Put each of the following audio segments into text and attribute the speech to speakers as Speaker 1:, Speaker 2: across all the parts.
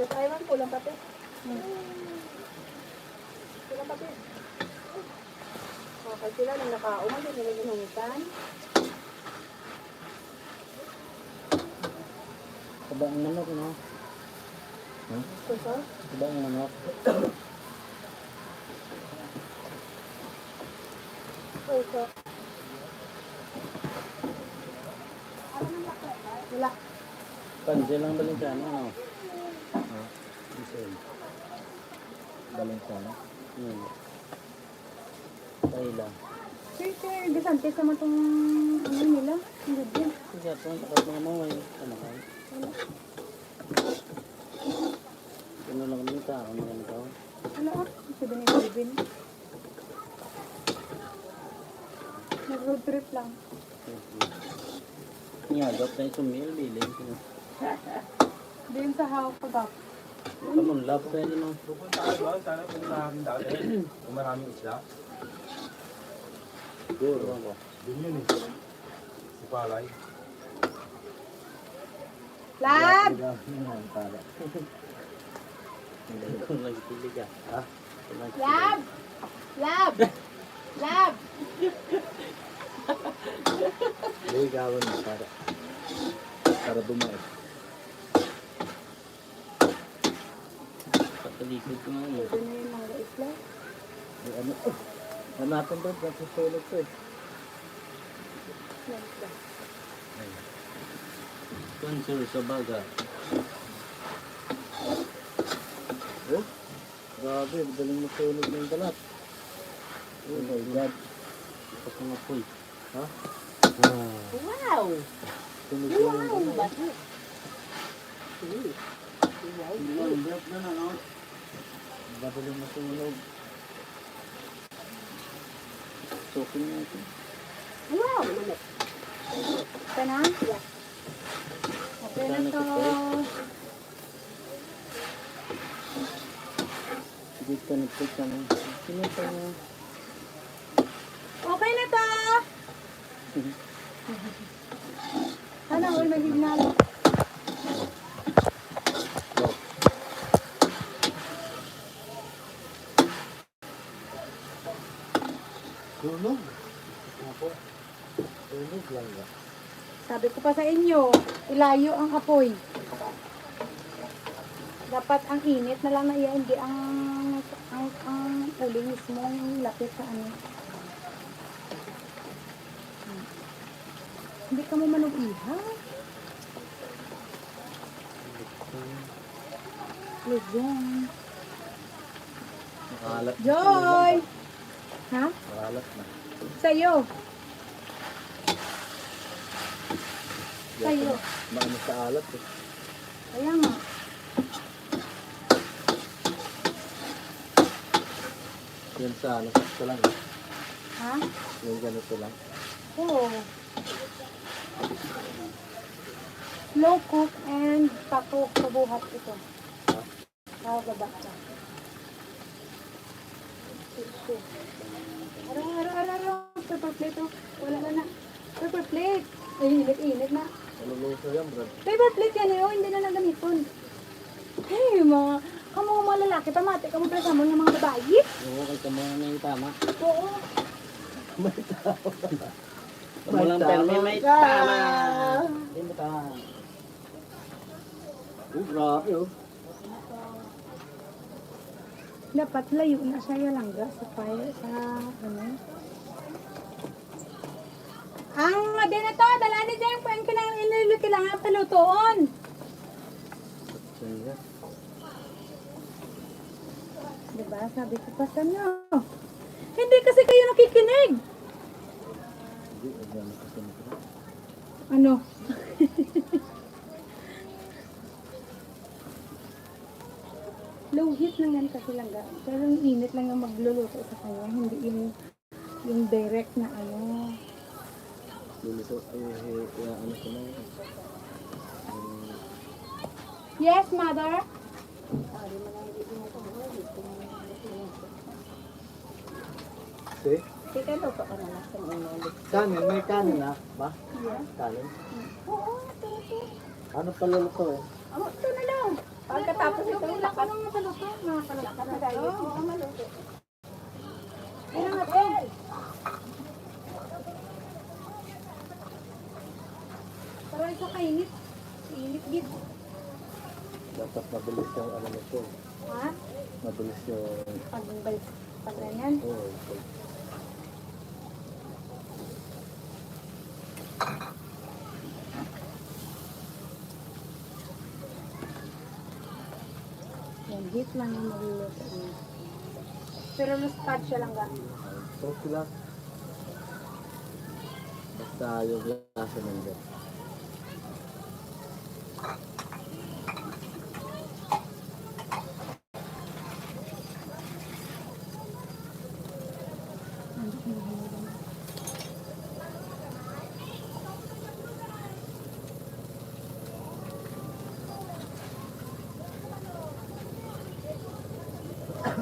Speaker 1: Yes, Ivan, kulang pati. Kulang pati. Okay sila nang nakauman, din nila ginumitan.
Speaker 2: Taba ang manok, no?
Speaker 1: Kusa?
Speaker 2: Taba ang manok.
Speaker 1: Kusa. Wala.
Speaker 2: Pansel lang Balenciano, ano? Ha? Pansel. Balenciano? Tayo lang.
Speaker 1: Sir, gasante sa matong ano nila. Ang ganda.
Speaker 2: Sige, ito. Takot mga maway. Ano ka? Ano lang kami tao. Ano kami tao?
Speaker 1: Wala ah. Sabi ni Calvin. Nag-road trip lang.
Speaker 2: Niyagap na isumil. Biling.
Speaker 1: Din sa how pagap.
Speaker 2: Kamunlap tayo din, no?
Speaker 3: Pupunta ka ba? Sana kung maraming dati. Kung maraming isla.
Speaker 2: Siguro ako.
Speaker 3: Doon yun eh. Si Palay.
Speaker 1: Lab!
Speaker 2: Para. Kung nagpilig ka. Ha?
Speaker 1: Lab! Lab! Lab!
Speaker 2: Hindi gawin mo para. Para bumait. Patalikod ko nga yun.
Speaker 1: Ito na yung mga isla.
Speaker 2: Ano? Hanapin doon. Nasusulog ko eh.
Speaker 1: Yan isla.
Speaker 2: Sponsor sa baga. Oh? Grabe. Daling masunog ng balat. Oh my God. Ipas mga poy. Ha?
Speaker 1: Wow!
Speaker 2: Sunog
Speaker 1: Wow!
Speaker 2: yung balat.
Speaker 1: Bakit? Wow!
Speaker 2: Ang drop na na, no? Daling masunog. Soaking natin.
Speaker 1: Wow! Ito na? Yeah. Okay na to.
Speaker 2: Disconnected ka na. Sino ka na?
Speaker 1: Okay na to! Sana all mag-signal.
Speaker 2: Sunog? Ako. Sunog lang ba?
Speaker 1: Sabi ko pa sa inyo, ilayo ang apoy. Dapat ang init na lang na iya, hindi ang uling mismo ang lapit sa ano. Hindi ka mo manugiha. Luzon.
Speaker 2: Nakalat.
Speaker 1: Joy! Ha?
Speaker 2: Nakalat na.
Speaker 1: Sa'yo. Sa'yo.
Speaker 2: Maano sa alat eh.
Speaker 1: Kaya nga.
Speaker 2: Yan sa ano, sakto lang eh.
Speaker 1: Ha?
Speaker 2: Yung ganito lang.
Speaker 1: Oo. Slow cook and pabuhat ito.
Speaker 2: Ha?
Speaker 1: Baba ka. Araw. Paper plate oh. Wala na. Paper plate. Ay, init na.
Speaker 2: Maluluso yan, brad.
Speaker 1: Paper plate yan eh. Oh, hindi na nagamiton. Hey, mga lalaki, pamati ka mo pa sa mga babae.
Speaker 2: Oo, kay tamo na yung tama.
Speaker 1: Oo.
Speaker 2: May tama.
Speaker 3: Tamo lang, pero may
Speaker 2: ka.
Speaker 3: tama.
Speaker 2: Hindi mo tama. Grabe oh.
Speaker 1: Dapat layo na siya yung langga sa fire, sa ano. Ang din na to, dala ni Jem, kung kailangan palutoon.
Speaker 2: Sige.
Speaker 1: Diba, sabi ko pa sa inyo. Hindi kasi kayo nakikinig.
Speaker 2: Hindi, agad na kasi nito.
Speaker 1: Ano? Low heat lang yan kasi langga. Pero yung init lang yung magluluto sa kanya, hindi yung direct na ano.
Speaker 2: Luluto, kaya ano ko na yun.
Speaker 1: Yes, mother?
Speaker 2: See?
Speaker 1: Sige, luto ka na lang sa ulit.
Speaker 2: Kanin, may kanin na ba?
Speaker 1: Yeah.
Speaker 2: Kanin?
Speaker 1: Oo, ito.
Speaker 2: Ano pala ito eh?
Speaker 1: Oh, ito na lang.
Speaker 4: Pagkatapos ito,
Speaker 1: Wala ka nang maluto. Nakakaluto na tayo.
Speaker 4: Oo, maluto.
Speaker 1: Kailan natin? Parang isa kainit. Init gid.
Speaker 2: Dapat mabilis yung ano nito.
Speaker 1: Ha?
Speaker 2: Mabilis yung...
Speaker 1: Pag ganyan.
Speaker 2: Oo.
Speaker 1: Yan, heat lang yung maluluto niya. Pero mustard siya lang ga.
Speaker 2: So sila. Basta yung lasa nandun.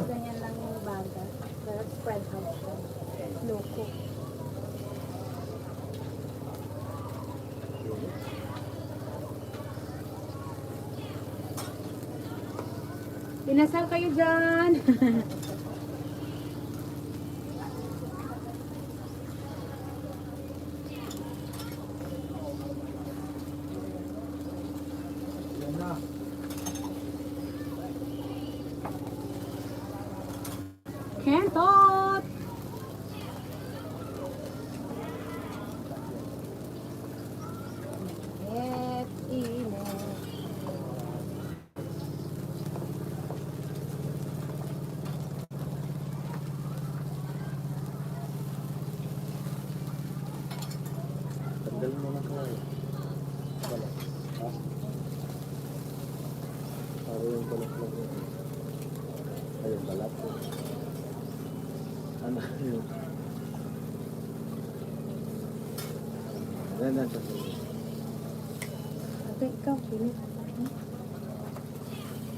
Speaker 1: Ganyan lang yung baga. Pero spread out siya. Loko. Pinasal kayo dyan.
Speaker 3: Yan na.
Speaker 1: Kentot! Init.
Speaker 2: Tanggal mo na ka eh. Balat. Ha? Para yung balat lang yun. Ayun, balat. Ano yun? Yan, yan.
Speaker 1: Ate, ikaw, pinit.